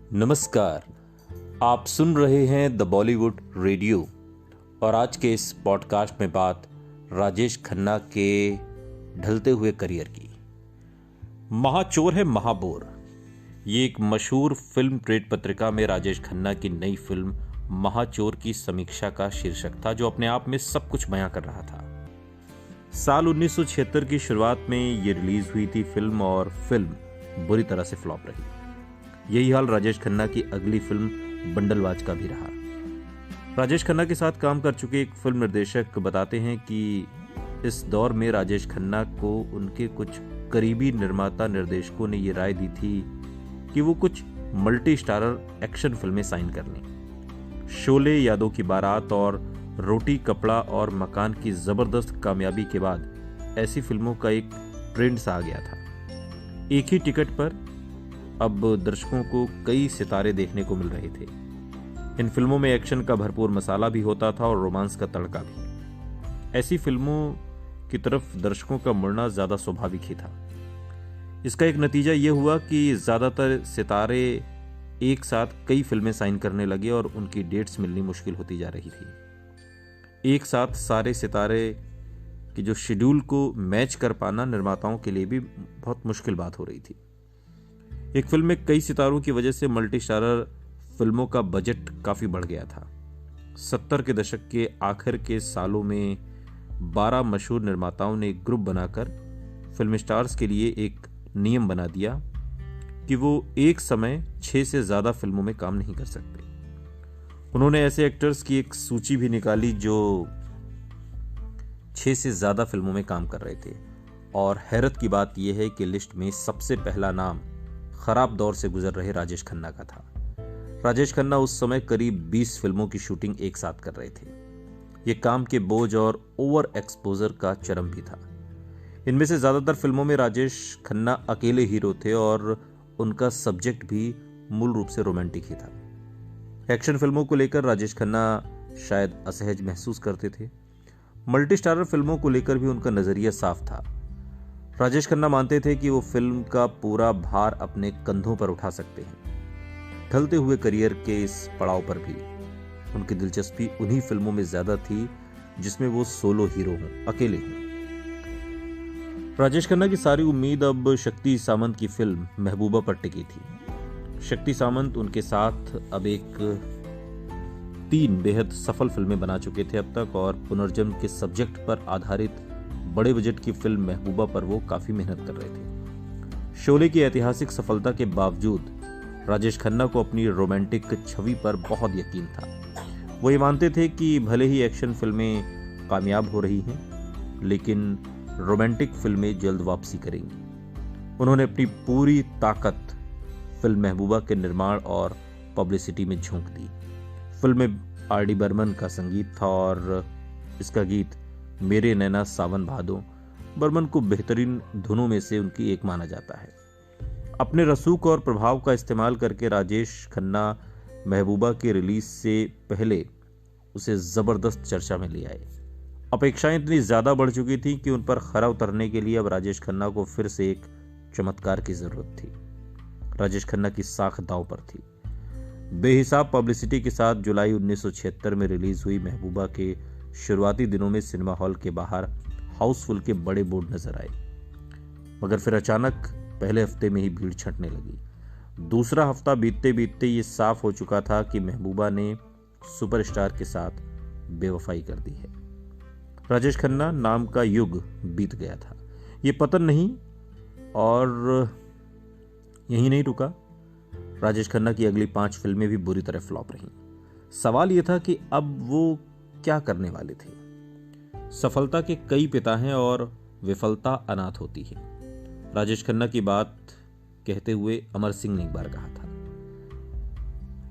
नमस्कार। आप सुन रहे हैं द बॉलीवुड रेडियो और आज के इस पॉडकास्ट में बात राजेश खन्ना के ढलते हुए करियर की। महाचोर है महाबोर, ये एक मशहूर फिल्म ट्रेड पत्रिका में राजेश खन्ना की नई फिल्म महाचोर की समीक्षा का शीर्षक था, जो अपने आप में सब कुछ बयां कर रहा था। साल 1976 की शुरुआत में ये रिलीज हुई थी फिल्म और फिल्म बुरी तरह से फ्लॉप रही। यही हाल राजेश खन्ना की अगली फिल्म बंडलबाज का भी रहा। राजेश खन्ना के साथ काम कर चुके एक फिल्म निर्देशक बताते हैं कि इस दौर में राजेश खन्ना को उनके कुछ करीबी निर्माता निर्देशकों ने ये राय दी थी कि वो कुछ मल्टी स्टारर एक्शन फिल्में साइन कर लें। शोले, यादों की बारात और रोटी कपड़ा और मकान की जबरदस्त कामयाबी के बाद ऐसी फिल्मों का एक ट्रेंड सा आ गया था। एक ही टिकट पर अब दर्शकों को कई सितारे देखने को मिल रहे थे। इन फिल्मों में एक्शन का भरपूर मसाला भी होता था और रोमांस का तड़का भी। ऐसी फिल्मों की तरफ दर्शकों का मुड़ना ज्यादा स्वाभाविक ही था। इसका एक नतीजा यह हुआ कि ज्यादातर सितारे एक साथ कई फिल्में साइन करने लगे और उनकी डेट्स मिलनी मुश्किल होती जा रही थी। एक साथ सारे सितारे की जो शेड्यूल को मैच कर पाना निर्माताओं के लिए भी बहुत मुश्किल बात हो रही थी। एक फिल्म में कई सितारों की वजह से मल्टी स्टारर फिल्मों का बजट काफी बढ़ गया था। 70 के दशक के आखिर के सालों में 12 मशहूर निर्माताओं ने एक ग्रुप बनाकर फिल्म स्टार्स के लिए एक नियम बना दिया कि वो एक समय 6 से ज्यादा फिल्मों में काम नहीं कर सकते। उन्होंने ऐसे एक्टर्स की एक सूची भी निकाली जो 6 से ज्यादा फिल्मों में काम कर रहे थे, और हैरत की बात यह है कि लिस्ट में सबसे पहला नाम खराब दौर से गुजर रहे राजेश खन्ना का था। राजेश खन्ना उस समय करीब 20 फिल्मों की शूटिंग एक साथ कर रहे थे। यह काम के बोझ और ओवर एक्सपोजर का चरम भी था। इनमें से ज्यादातर फिल्मों में राजेश खन्ना अकेले हीरो थे और उनका सब्जेक्ट भी मूल रूप से रोमांटिक ही था। एक्शन फिल्मों को लेकर राजेश खन्ना शायद असहज महसूस करते थे। मल्टी स्टारर फिल्मों को लेकर भी उनका नजरिया साफ था। राजेश खन्ना मानते थे कि वो फिल्म का पूरा भार अपने कंधों पर उठा सकते हैं। ढलते हुए करियर के इस पड़ाव पर भी उनकी दिलचस्पी उन्हीं फिल्मों में ज्यादा थी जिसमें वो सोलो हीरो हों, अकेले हों। राजेश खन्ना की सारी उम्मीद अब शक्ति सामंत की फिल्म महबूबा पर टिकी थी। शक्ति सामंत उनके साथ अब एक 3 बेहद सफल फिल्में बना चुके थे अब तक, और पुनर्जन्म के सब्जेक्ट पर आधारित बड़े बजट की फिल्म महबूबा पर वो काफी मेहनत कर रहे थे। शोले की ऐतिहासिक सफलता के बावजूद राजेश खन्ना को अपनी रोमांटिक छवि पर बहुत यकीन था। वो ये मानते थे कि भले ही एक्शन फिल्में कामयाब हो रही हैं, लेकिन रोमांटिक फिल्में जल्द वापसी करेंगी। उन्होंने अपनी पूरी ताकत फिल्म महबूबा के निर्माण और पब्लिसिटी में झोंक दी। फिल्म में आर.डी. बर्मन का संगीत था और इसका गीत मेरे नैना सावन भादो बर्मन को बेहतरीन धुनों में से उनकी एक माना जाता है। अपने रसूख और प्रभाव का इस्तेमाल करके राजेश खन्ना महबूबा के रिलीज से पहले उसे जबरदस्त चर्चा में ले आए। अपेक्षाएं इतनी ज्यादा बढ़ चुकी थी कि उन पर खरा उतरने के लिए अब राजेश खन्ना को फिर से एक चमत्कार की जरूरत थी। राजेश खन्ना की साख दांव पर थी। बेहिसाब पब्लिसिटी के साथ जुलाई 1976 में रिलीज हुई महबूबा के शुरुआती दिनों में सिनेमा हॉल के बाहर हाउसफुल के बड़े बोर्ड नजर आए, मगर फिर अचानक पहले हफ्ते में ही भीड़ छंटने लगी। दूसरा हफ्ता बीतते बीतते ये साफ हो चुका था कि महबूबा ने सुपरस्टार के साथ बेवफाई कर दी है। राजेश खन्ना नाम का युग बीत गया था। ये पतन नहीं, और यही नहीं रुका। राजेश खन्ना की अगली 5 फिल्में भी बुरी तरह फ्लॉप रहीं। सवाल यह था कि अब वो क्या करने वाले थे। सफलता के कई पिता हैं और विफलता अनाथ होती है। राजेश खन्ना की बात कहते हुए अमर सिंह ने एक बार कहा था,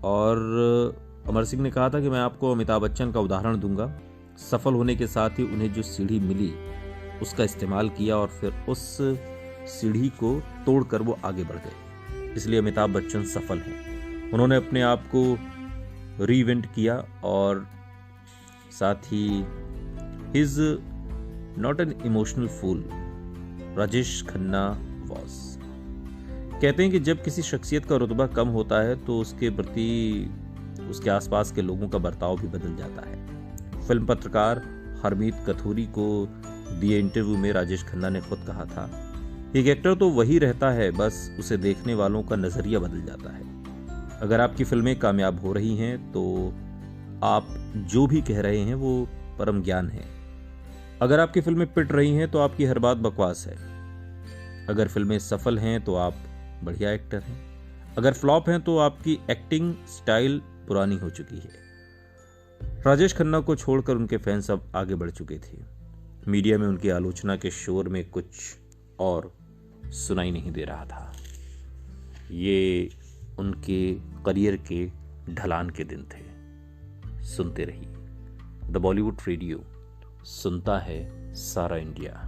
और अमर सिंह ने कहा था कि मैं आपको अमिताभ बच्चन का उदाहरण दूंगा। सफल होने के साथ ही उन्हें जो सीढ़ी मिली उसका इस्तेमाल किया और फिर उस सीढ़ी को तोड़कर वो आगे बढ़ गए। इसलिए अमिताभ बच्चन सफल हैं। उन्होंने अपने आप को रीइन्वेंट किया और साथ ही is not an emotional fool Rajesh Khanna was. कहते हैं कि जब किसी शख्सियत का रुतबा कम होता है तो उसके प्रति उसके आसपास के लोगों का बर्ताव भी बदल जाता है। फिल्म पत्रकार हरमीत कथूरी को दिए इंटरव्यू में राजेश खन्ना ने खुद कहा था, एक एक्टर तो वही रहता है, बस उसे देखने वालों का नजरिया बदल जाता है। अगर आपकी फिल्में कामयाब हो रही हैं तो आप जो भी कह रहे हैं वो परम ज्ञान है। अगर आपकी फिल्में पिट रही हैं तो आपकी हर बात बकवास है। अगर फिल्में सफल हैं तो आप बढ़िया एक्टर हैं। अगर फ्लॉप हैं तो आपकी एक्टिंग स्टाइल पुरानी हो चुकी है। राजेश खन्ना को छोड़कर उनके फैंस अब आगे बढ़ चुके थे। मीडिया में उनकी आलोचना के शोर में कुछ और सुनाई नहीं दे रहा था। ये उनके करियर के ढलान के दिन थे। सुनते रहिए द बॉलीवुड रेडियो, सुनता है सारा इंडिया।